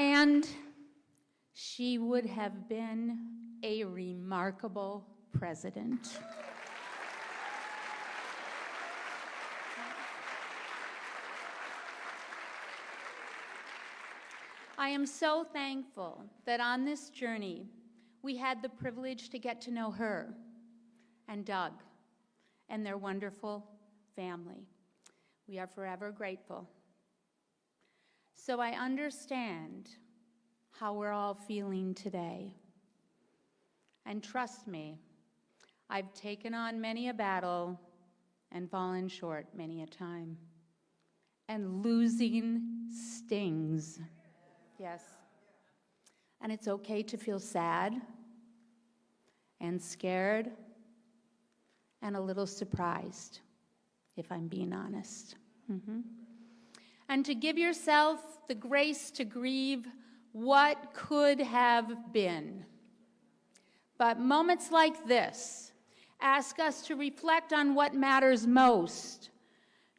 And she would have been a remarkable president. I am so thankful that on this journey, we had the privilege to get to know her and Doug and their wonderful family. We are forever grateful. So I understand how we're all feeling today. And trust me, I've taken on many a battle and fallen short many a time. And losing stings. Yes. And it's okay to feel sad and scared and a little surprised, if I'm being honest. And to give yourself the grace to grieve what could have been. But moments like this ask us to reflect on what matters most,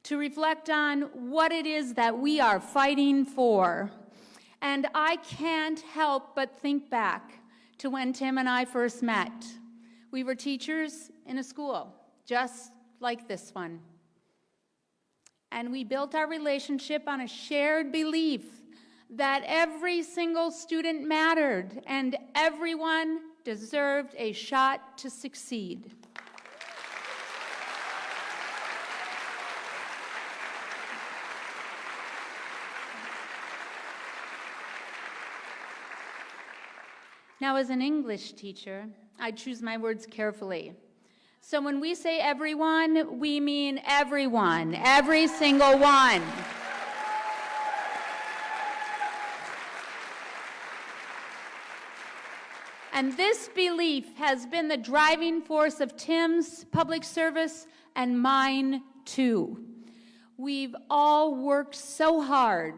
to reflect on what it is that we are fighting for. And I can't help but think back to when Tim and I first met. We were teachers in a school, just like this one. And we built our relationship on a shared belief that every single student mattered and everyone deserved a shot to succeed. Now, as an English teacher, I choose my words carefully. So when we say everyone, we mean everyone, every single one. And this belief has been the driving force of Tim's public service and mine too. We've all worked so hard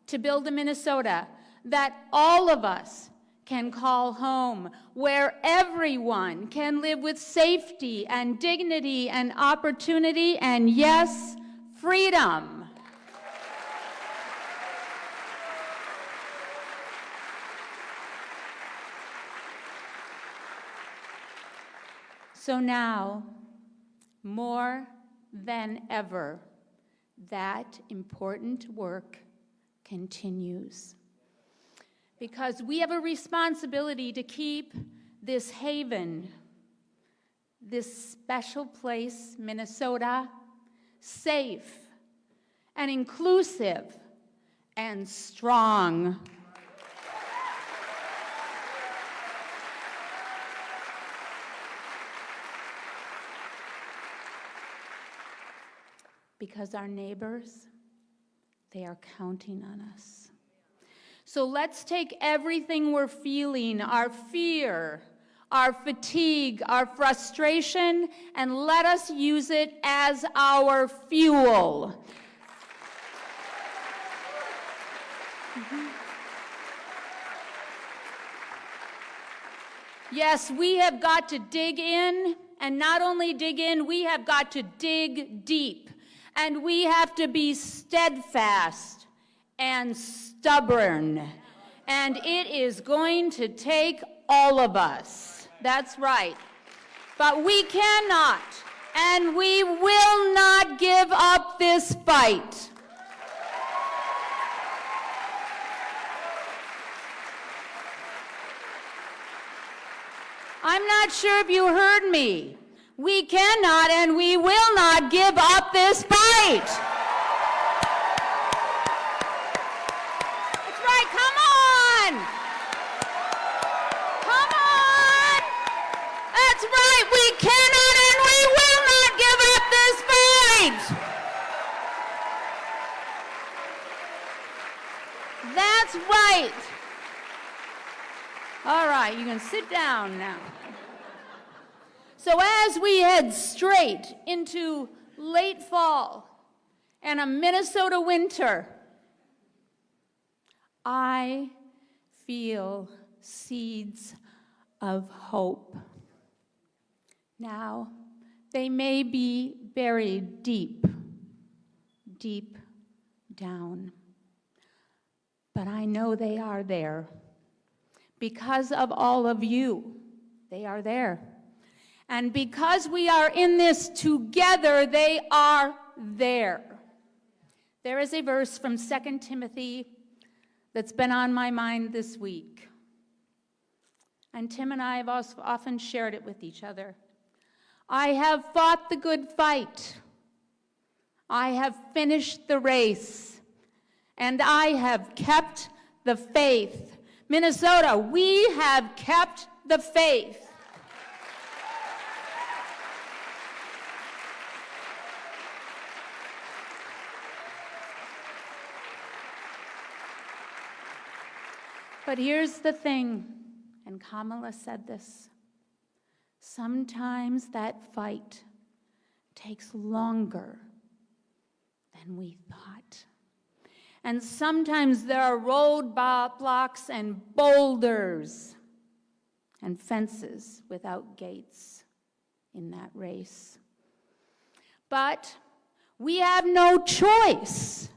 to build a Minnesota that all of us can call home, where everyone can live with safety and dignity and opportunity and, yes, freedom. So now, more than ever, that important work continues. Because we have a responsibility to keep this haven, this special place, Minnesota, safe and inclusive and strong. Because our neighbors, they are counting on us. So let's take everything we're feeling, our fear, our fatigue, our frustration, and let us use it as our fuel. Yes, we have got to dig in, and not only dig in, we have got to dig deep. And we have to be steadfast and stubborn. And it is going to take all of us. That's right. But we cannot and we will not give up this fight. I'm not sure if you heard me. We cannot and we will not give up this fight. That's right, come on! Come on! That's right, we cannot and we will not give up this fight! That's right. All right, you can sit down now. So as we head straight into late fall and a Minnesota winter, I feel seeds of hope. Now, they may be buried deep, deep down, But I know they are there. Because of all of you, they are there. And because we are in this together, they are there. There is a verse from 2 Timothy that's been on my mind this week. And Tim and I have also often shared it with each other. I have fought the good fight. I have finished the race. And I have kept the faith. Minnesota, we have kept the faith. But here's the thing, and Kamala said this, sometimes that fight takes longer than we thought. And sometimes there are roadblocks and boulders and fences without gates in that race. But we have no choice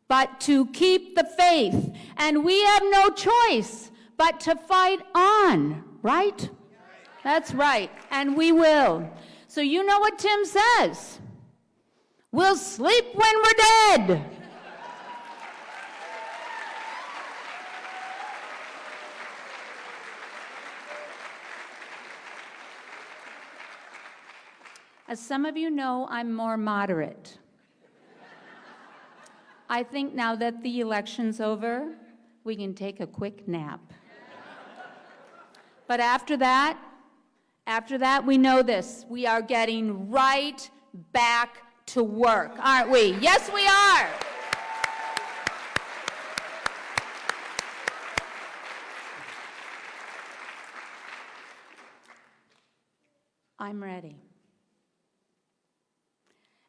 but to keep the faith. And we have no choice but to fight on, right? That's right, and we will. So you know what Tim says. We'll sleep when we're dead. As some of you know, I'm more moderate. I think now that the election's over, we can take a quick nap. But after that, we know this. We are getting right back to work, aren't we? Yes, we are. I'm ready.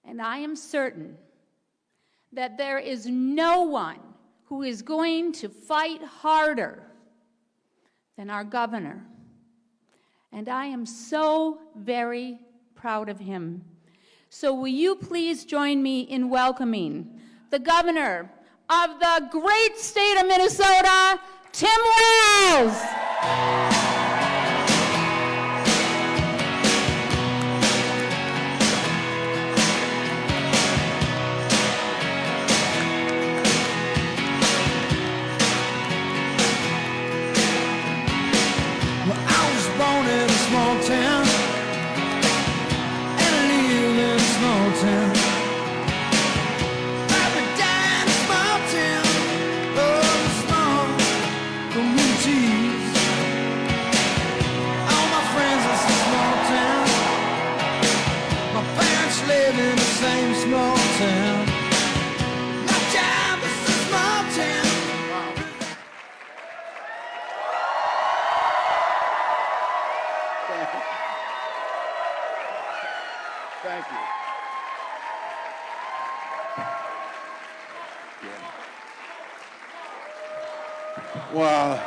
And I am certain that there is no one who is going to fight harder than our governor. And I am so very proud of him. So will you please join me in welcoming the governor of the great state of Minnesota, Tim Walz. Thank you. Yeah. Well,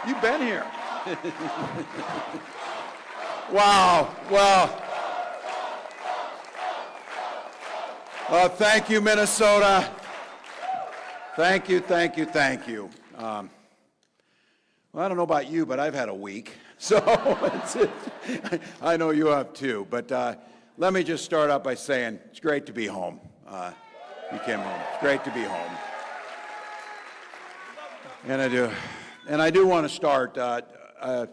you've been here. Wow. Well, thank you, Minnesota. Thank you, thank you, thank you. Well, I don't know about you, but I've had a week. So I know you have too, but let me just start out by saying it's great to be home. You came home. It's great to be home. And I do want to start a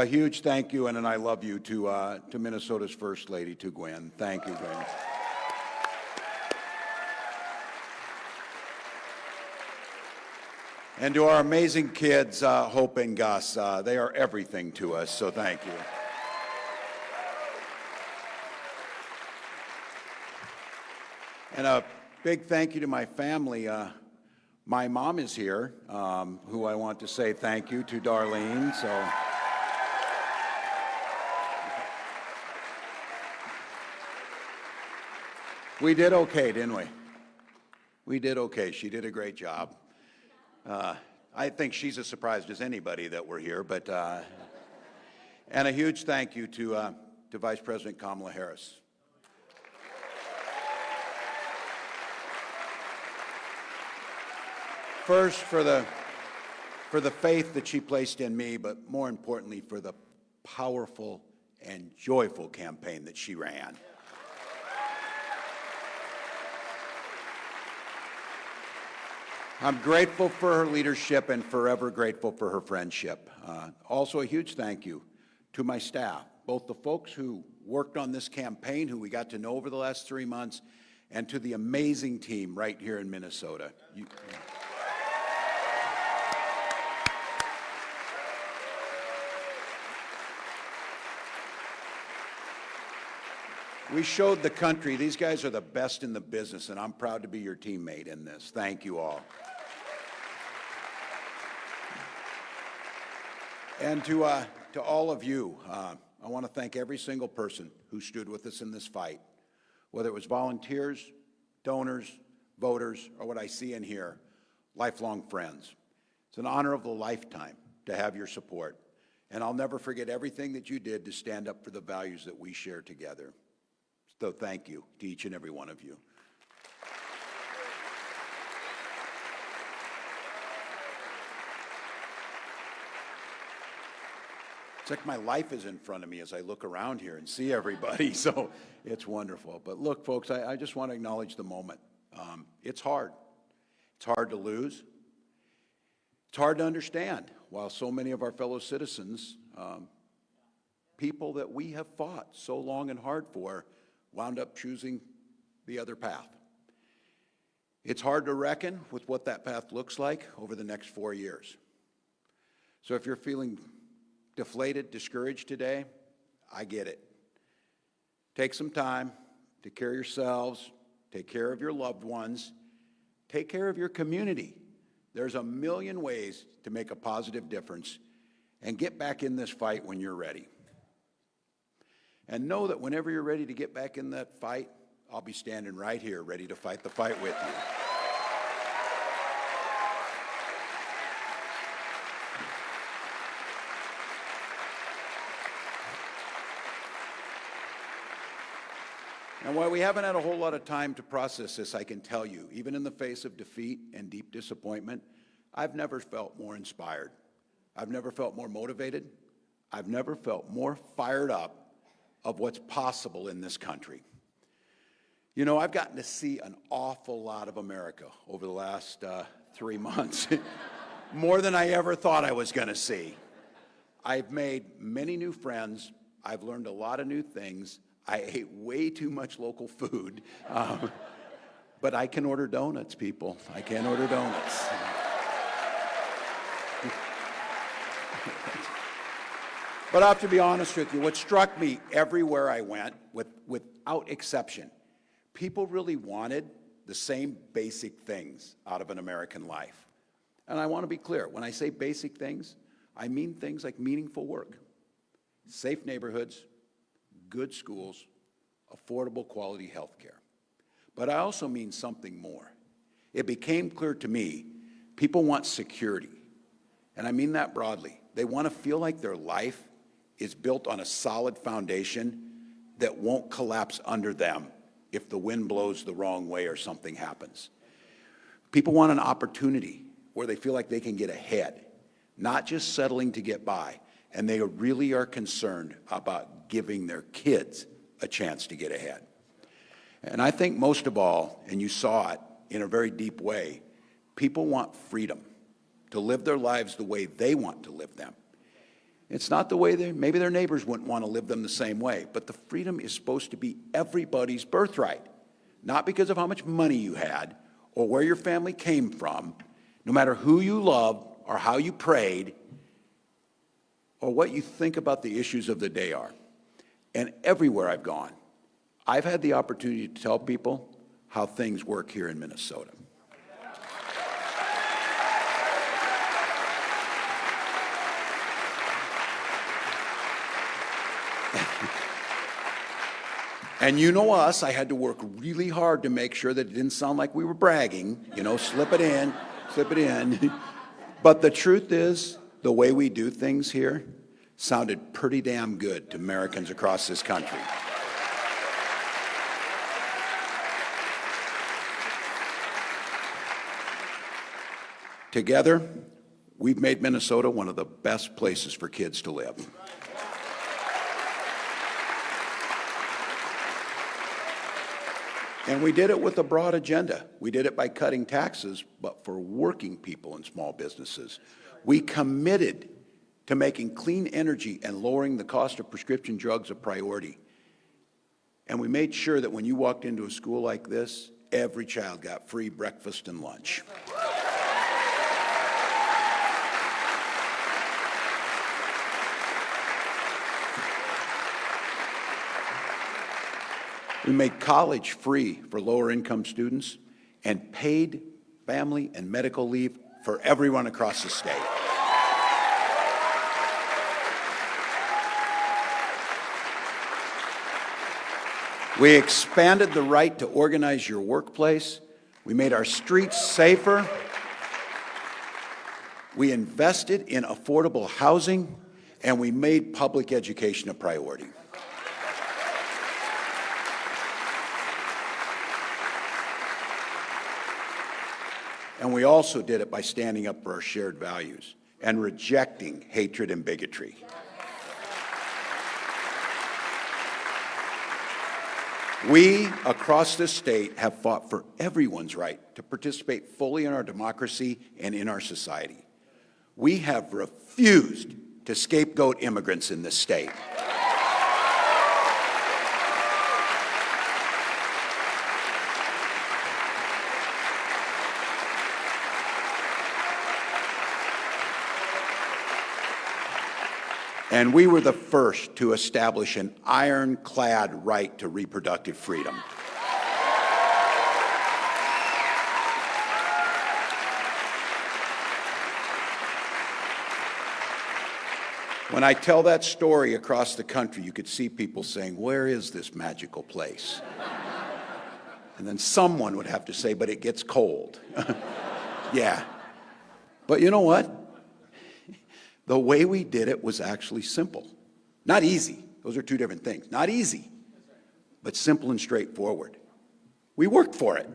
huge thank you and an I love you to Minnesota's First Lady, to Gwen. Thank you, Gwen. And to our amazing kids, Hope and Gus, they are everything to us, so thank you. And a big thank you to my family. My mom is here, who I want to say thank you to, Darlene. So, we did okay, didn't we? We did okay. She did a great job. I think she's as surprised as anybody that we're here, but and a huge thank you to Vice President Kamala Harris. First, for the faith that she placed in me, but more importantly, for the powerful and joyful campaign that she ran. I'm grateful for her leadership and forever grateful for her friendship. Also, a huge thank you to my staff, both the folks who worked on this campaign, who we got to know over the last 3 months, and to the amazing team right here in Minnesota. We showed the country these guys are the best in the business, and I'm proud to be your teammate in this. Thank you all. And to all of you, I want to thank every single person who stood with us in this fight, whether it was volunteers, donors, voters, or what I see in here, lifelong friends. It's an honor of a lifetime to have your support, and I'll never forget everything that you did to stand up for the values that we share together. So thank you to each and every one of you. It's like my life is in front of me as I look around here and see everybody, so it's wonderful. But look, folks, I just want to acknowledge the moment. It's hard. It's hard to lose. It's hard to understand, while so many of our fellow citizens, people that we have fought so long and hard for, wound up choosing the other path. It's hard to reckon with what that path looks like over the next 4 years. So if you're feeling deflated, discouraged today, I get it. Take some time, take care of yourselves, take care of your loved ones, take care of your community. There's a million ways to make a positive difference, and get back in this fight when you're ready. And know that whenever you're ready to get back in that fight, I'll be standing right here ready to fight the fight with you. And while we haven't had a whole lot of time to process this, I can tell you, even in the face of defeat and deep disappointment, I've never felt more inspired. I've never felt more motivated. I've never felt more fired up of what's possible in this country. You know, I've gotten to see an awful lot of America over the last 3 months, more than I ever thought I was going to see. I've made many new friends. I've learned a lot of new things. I ate way too much local food, but I can order donuts, people. I can order donuts. But I have to be honest with you, what struck me everywhere I went, without exception, people really wanted the same basic things out of an American life. And I want to be clear, when I say basic things, I mean things like meaningful work, safe neighborhoods, good schools, affordable quality health care. But I also mean something more. It became clear to me, people want security. And I mean that broadly. They want to feel like their life is built on a solid foundation that won't collapse under them if the wind blows the wrong way or something happens. People want an opportunity where they feel like they can get ahead, not just settling to get by. And they really are concerned about giving their kids a chance to get ahead. And I think most of all, and you saw it in a very deep way, people want freedom to live their lives the way they want to live them. It's not the way maybe their neighbors wouldn't want to live them the same way, but the freedom is supposed to be everybody's birthright, not because of how much money you had or where your family came from, no matter who you loved or how you prayed, or what you think about the issues of the day are. And everywhere I've gone, I've had the opportunity to tell people how things work here in Minnesota. And you know us, I had to work really hard to make sure that it didn't sound like we were bragging, you know, slip it in, slip it in. But the truth is, the way we do things here sounded pretty damn good to Americans across this country. Together, we've made Minnesota one of the best places for kids to live. And we did it with a broad agenda. We did it by cutting taxes, but for working people and small businesses. We committed to making clean energy and lowering the cost of prescription drugs a priority. And we made sure that when you walked into a school like this, every child got free breakfast and lunch. We made college free for lower-income students and paid family and medical leave for everyone across the state. We expanded the right to organize your workplace. We made our streets safer. We invested in affordable housing, and we made public education a priority. And we also did it by standing up for our shared values and rejecting hatred and bigotry. We, across this state, have fought for everyone's right to participate fully in our democracy and in our society. We have refused to scapegoat immigrants in this state. And we were the first to establish an ironclad right to reproductive freedom. When I tell that story across the country, you could see people saying, "Where is this magical place?" And then someone would have to say, "But it gets cold." Yeah. But you know what? The way we did it was actually simple. Not easy. Those are two different things. Not easy, but simple and straightforward. We worked for it.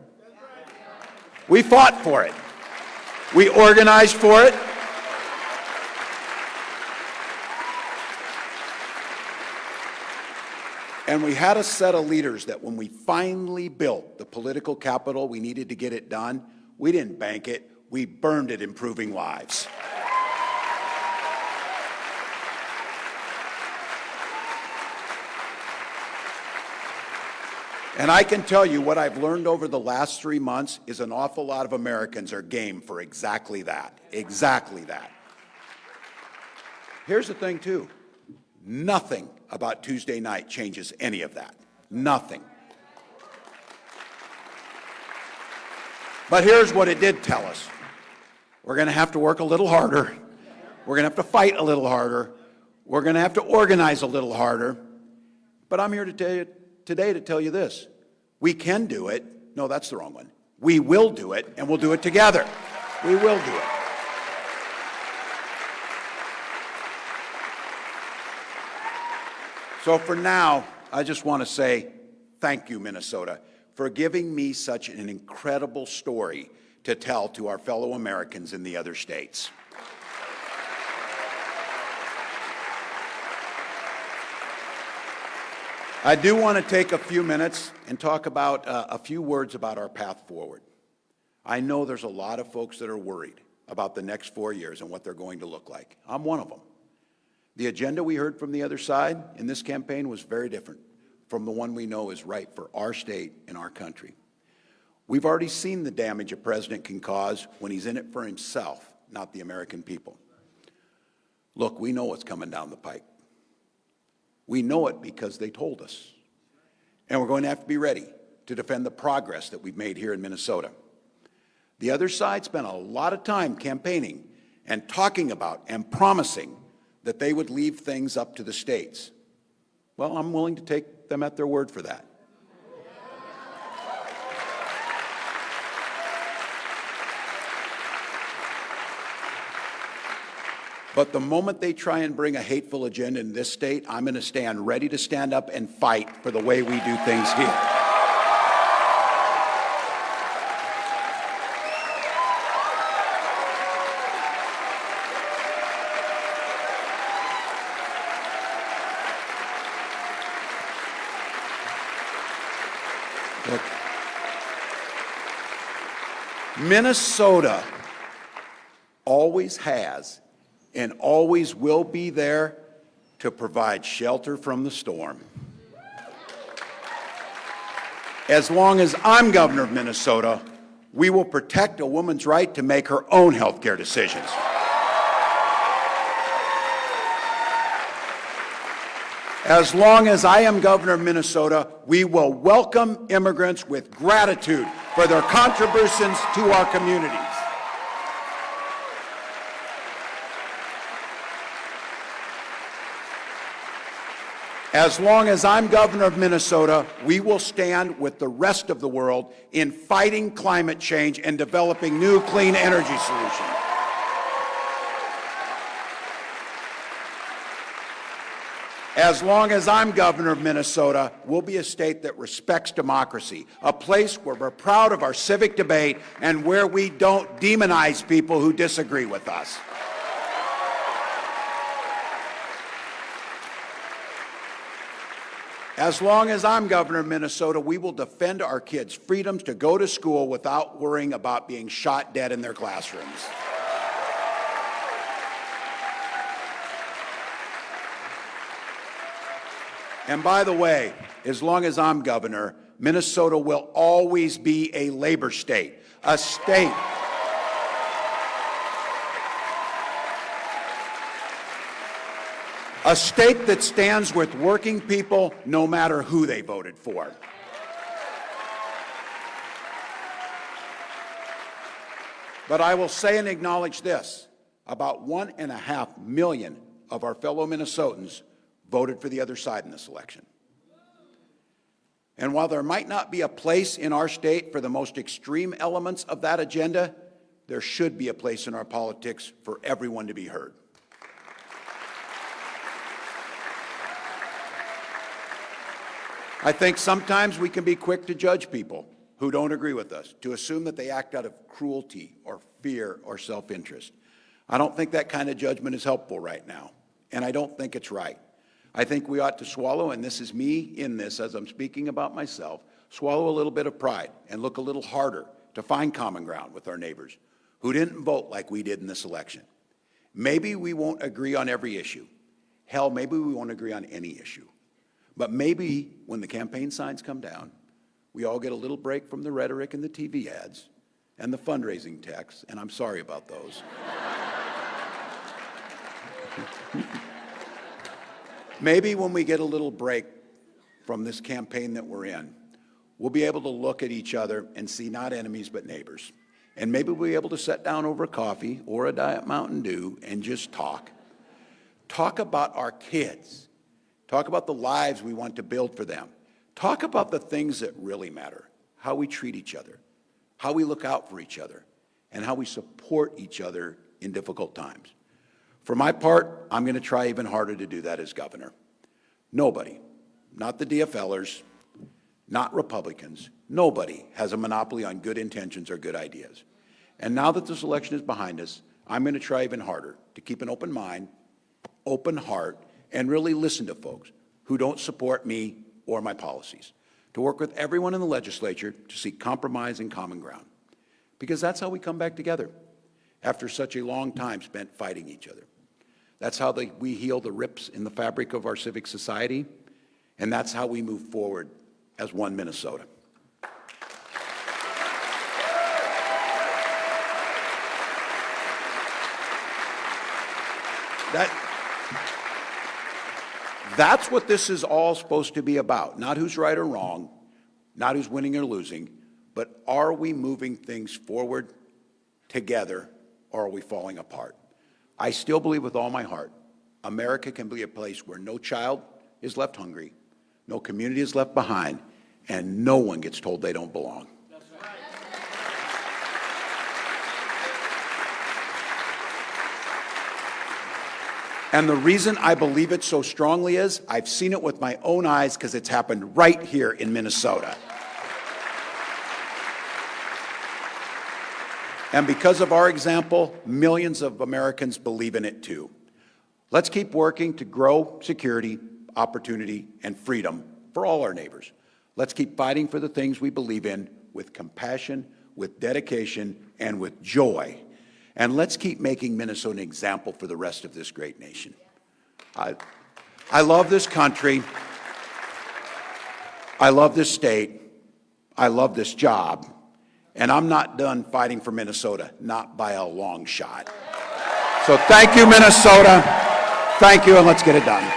We fought for it. We organized for it. And we had a set of leaders that when we finally built the political capital we needed to get it done, we didn't bank it, we burned it improving lives. And I can tell you what I've learned over the last 3 months is an awful lot of Americans are game for exactly that. Exactly that. Here's the thing, too. Nothing about Tuesday night changes any of that. Nothing. But here's what it did tell us. We're going to have to work a little harder. We're going to have to fight a little harder. We're going to have to organize a little harder. But I'm here to tell you today to tell you this. We can do it. No, that's the wrong one. We will do it, and we'll do it together. We will do it. So for now, I just want to say thank you, Minnesota, for giving me such an incredible story to tell to our fellow Americans in the other states. I do want to take a few minutes and talk about a few words about our path forward. I know there's a lot of folks that are worried about the next 4 years and what they're going to look like. I'm one of them. The agenda we heard from the other side in this campaign was very different from the one we know is right for our state and our country. We've already seen the damage a president can cause when he's in it for himself, not the American people. Look, we know what's coming down the pike. We know it because they told us. And we're going to have to be ready to defend the progress that we've made here in Minnesota. The other side spent a lot of time campaigning and talking about and promising that they would leave things up to the states. Well, I'm willing to take them at their word for that. But the moment they try and bring a hateful agenda in this state, I'm going to stand ready to stand up and fight for the way we do things here. Minnesota always has and always will be there to provide shelter from the storm. As long as I'm governor of Minnesota, we will protect a woman's right to make her own health care decisions. As long as I am governor of Minnesota, we will welcome immigrants with gratitude for their contributions to our communities. As long as I'm governor of Minnesota, we will stand with the rest of the world in fighting climate change and developing new clean energy solutions. As long as I'm governor of Minnesota, we'll be a state that respects democracy, a place where we're proud of our civic debate and where we don't demonize people who disagree with us. As long as I'm governor of Minnesota, we will defend our kids' freedoms to go to school without worrying about being shot dead in their classrooms. And by the way, as long as I'm governor, Minnesota will always be a labor state, a state that stands with working people no matter who they voted for. But I will say and acknowledge this, about 1.5 million of our fellow Minnesotans voted for the other side in this election. And while there might not be a place in our state for the most extreme elements of that agenda, there should be a place in our politics for everyone to be heard. I think sometimes we can be quick to judge people who don't agree with us, to assume that they act out of cruelty or fear or self-interest. I don't think that kind of judgment is helpful right now, and I don't think it's right. I think we ought to swallow, and this is me in this as I'm speaking about myself, swallow a little bit of pride and look a little harder to find common ground with our neighbors who didn't vote like we did in this election. Maybe we won't agree on every issue. Hell, maybe we won't agree on any issue. But maybe when the campaign signs come down, we all get a little break from the rhetoric and the TV ads and the fundraising texts, and I'm sorry about those. Maybe when we get a little break from this campaign that we're in, we'll be able to look at each other and see not enemies but neighbors. And maybe we'll be able to sit down over a coffee or a Diet Mountain Dew and just talk. Talk about our kids. Talk about the lives we want to build for them. Talk about the things that really matter, how we treat each other, how we look out for each other, and how we support each other in difficult times. For my part, I'm going to try even harder to do that as governor. Nobody, not the DFLers, not Republicans, nobody has a monopoly on good intentions or good ideas. And now that this election is behind us, I'm going to try even harder to keep an open mind, open heart, and really listen to folks who don't support me or my policies, to work with everyone in the legislature to seek compromise and common ground. Because that's how we come back together after such a long time spent fighting each other. That's how we heal the rips in the fabric of our civic society, and that's how we move forward as one Minnesota. That's what this is all supposed to be about. Not who's right or wrong, not who's winning or losing, but are we moving things forward together or are we falling apart? I still believe with all my heart, America can be a place where no child is left hungry, no community is left behind, and no one gets told they don't belong. That's right. And the reason I believe it so strongly is I've seen it with my own eyes because it's happened right here in Minnesota. And because of our example, millions of Americans believe in it too. Let's keep working to grow security, opportunity, and freedom for all our neighbors. Let's keep fighting for the things we believe in with compassion, with dedication, and with joy. And let's keep making Minnesota an example for the rest of this great nation. I love this country. I love this state. I love this job. And I'm not done fighting for Minnesota, not by a long shot. So thank you, Minnesota. Thank you, and let's get it done.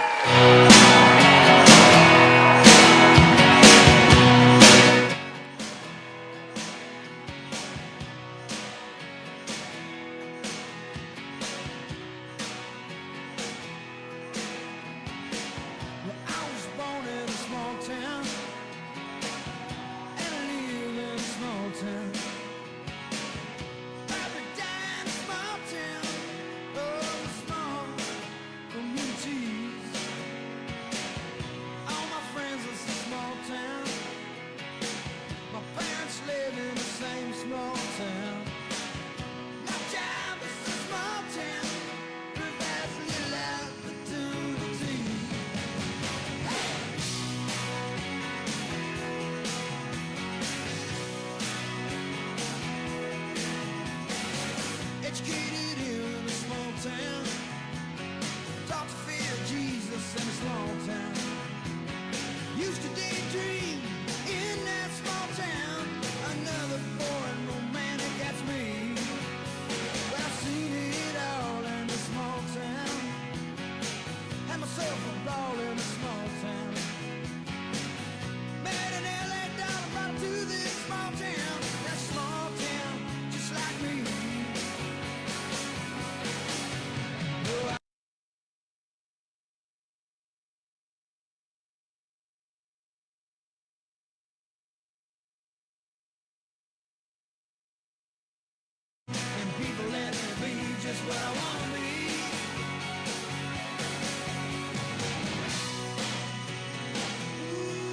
Educated in a small town, taught to fear Jesus in a small town. Used to daydream in that small town. Another boring romantic, that's me. But I've seen it all in a small town. Had myself a ball in a small town. Met an LA dollar, brought him to this small town. That small town, just like me. And people let me be just what I want to be.